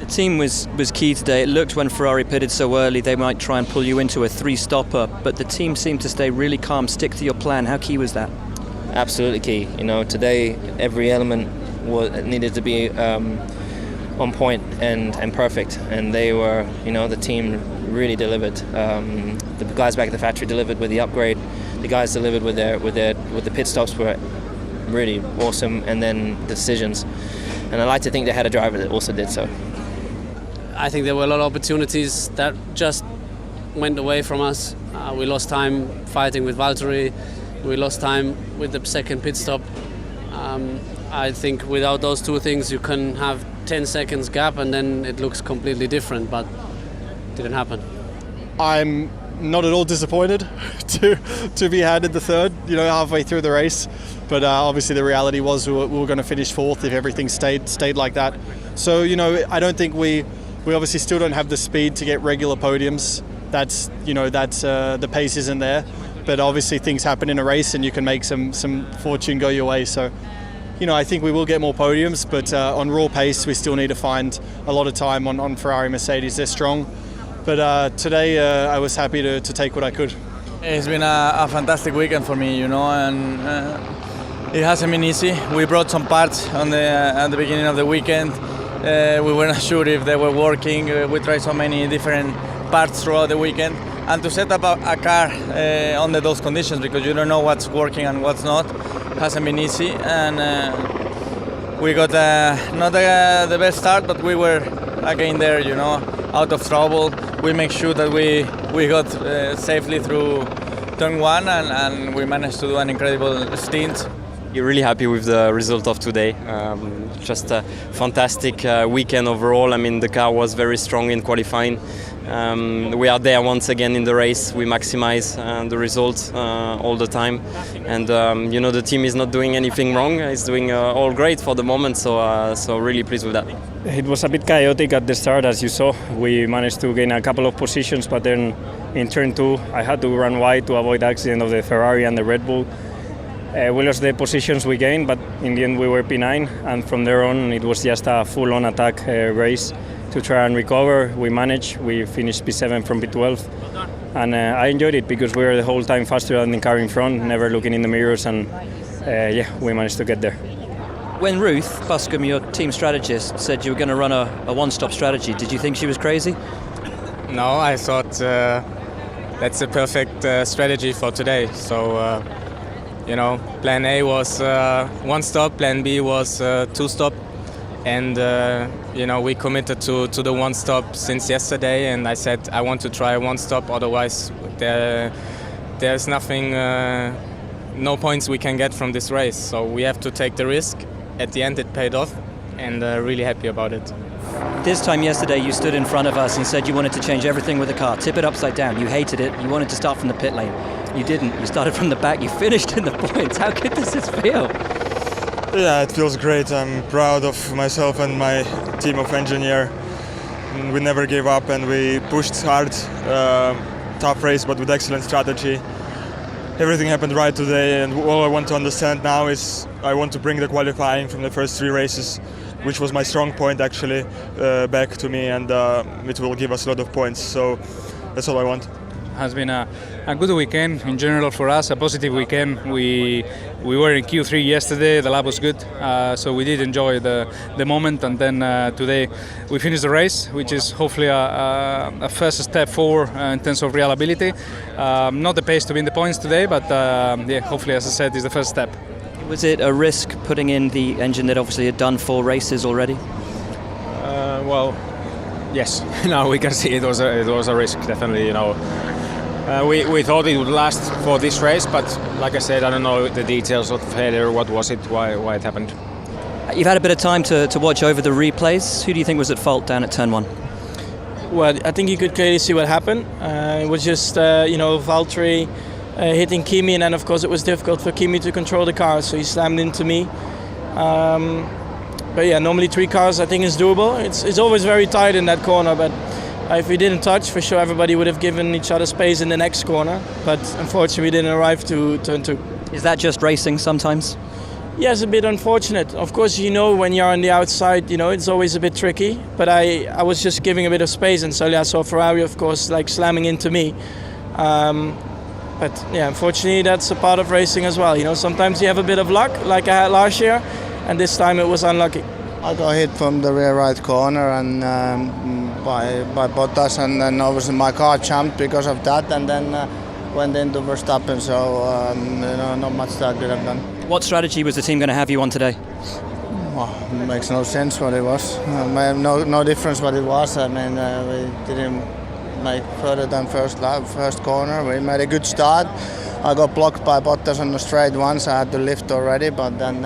team was key today. It looked when Ferrari pitted so early they might try and pull you into a three-stopper, but the team seemed to stay really calm, stick to your plan. How key was that? Absolutely key. Today every element needed to be on point and perfect, and they were, the team really delivered. The guys back at the factory delivered with the upgrade. The guys delivered with the pit stops were really awesome, and then the decisions. And I like to think they had a driver that also did so. I think there were a lot of opportunities that just went away from us. We lost time fighting with Valtteri. We lost time with the second pit stop. I think without those two things you can have 10 seconds gap and then it looks completely different, but it didn't happen. I'm not at all disappointed to be handed the third, halfway through the race. But obviously the reality was we were going to finish fourth if everything stayed like that. So, I don't think we obviously still don't have the speed to get regular podiums. That's the pace isn't there. But obviously things happen in a race and you can make some fortune go your way. So, I think we will get more podiums, but on raw pace we still need to find a lot of time on Ferrari, Mercedes. They're strong. But today I was happy to take what I could. It's been a fantastic weekend for me, and it hasn't been easy. We brought some parts at the beginning of the weekend. We weren't sure if they were working. We tried so many different parts throughout the weekend. And to set up a car under those conditions, because you don't know what's working and what's not, hasn't been easy. And we got not the best start, but we were again there, out of trouble. We make sure that we got safely through turn one, and we managed to do an incredible stint. You're really happy with the result of today. Just a fantastic weekend overall. I mean, the car was very strong in qualifying. We are there once again in the race. We maximize the results all the time, and the team is not doing anything wrong. It's doing all great for the moment. So really pleased with that. It was a bit chaotic at the start, as you saw. We managed to gain a couple of positions, but then in turn two, I had to run wide to avoid the accident of the Ferrari and the Red Bull. We lost the positions we gained, but in the end we were P9, and from there on it was just a full-on attack race to try and recover. We managed. We finished P7 from P12, and I enjoyed it because we were the whole time faster than the car in front, never looking in the mirrors, and we managed to get there. When Ruth Buscombe, your team strategist, said you were going to run a one-stop strategy, did you think she was crazy? No, I thought that's a perfect strategy for today. So, plan A was one stop, plan B was two stop. And, we committed to the one stop since yesterday. And I said, I want to try one stop, otherwise there's nothing, no points we can get from this race. So we have to take the risk. At the end it paid off, and really happy about it. This time yesterday you stood in front of us and said you wanted to change everything with the car, tip it upside down. You hated it. You wanted to start from the pit lane. You didn't. You started from the back. You finished in the points. How good does this feel? Yeah, it feels great. I'm proud of myself and my team of engineers. We never gave up and we pushed hard. Tough race, but with excellent strategy. Everything happened right today, and all I want to understand now is I want to bring the qualifying from the first three races, which was my strong point actually, back to me, and it will give us a lot of points. So that's all I want. Has been a good weekend in general for us, a positive weekend. We were in Q3 yesterday, the lap was good, so we did enjoy the moment, and then today we finished the race, which is hopefully a first step forward in terms of reliability. Not the pace to win the points today, but hopefully, as I said, is the first step. Was it a risk putting in the engine that obviously had done 4 races already? Well, yes. Now we can see it was a risk, definitely. We thought it would last for this race, but like I said, I don't know the details of the failure. What was it? Why it happened? You've had a bit of time to watch over the replays. Who do you think was at fault down at turn 1? Well, I think you could clearly see what happened. It was just, Valtteri hitting Kimi, and then of course it was difficult for Kimi to control the car, so he slammed into me. But yeah, normally 3 cars I think is doable. It's always very tight in that corner, but if we didn't touch, for sure everybody would have given each other space in the next corner. But unfortunately we didn't arrive to turn 2. Is that just racing sometimes? Yeah, it's a bit unfortunate. Of course, you know, when you're on the outside, you know, it's always a bit tricky. But I was just giving a bit of space, and suddenly I saw Ferrari, of course, like slamming into me. But yeah, unfortunately, that's a part of racing as well. You know, sometimes you have a bit of luck, like I had last year, and this time it was unlucky. I got hit from the rear right corner and by Bottas, and then obviously my car jumped because of that, and then went into Verstappen. So you know, not much that I could have done. What strategy was the team going to have you on today? Well, it makes no sense what it was. No difference what it was. I mean, we didn't make further than first corner. We made a good start. I got blocked by Bottas on the straight once. I had to lift already, but then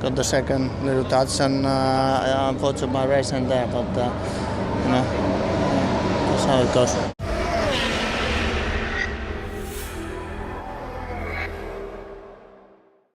got the second little touch, and unfortunately my race ended there. But you know, that's how it goes.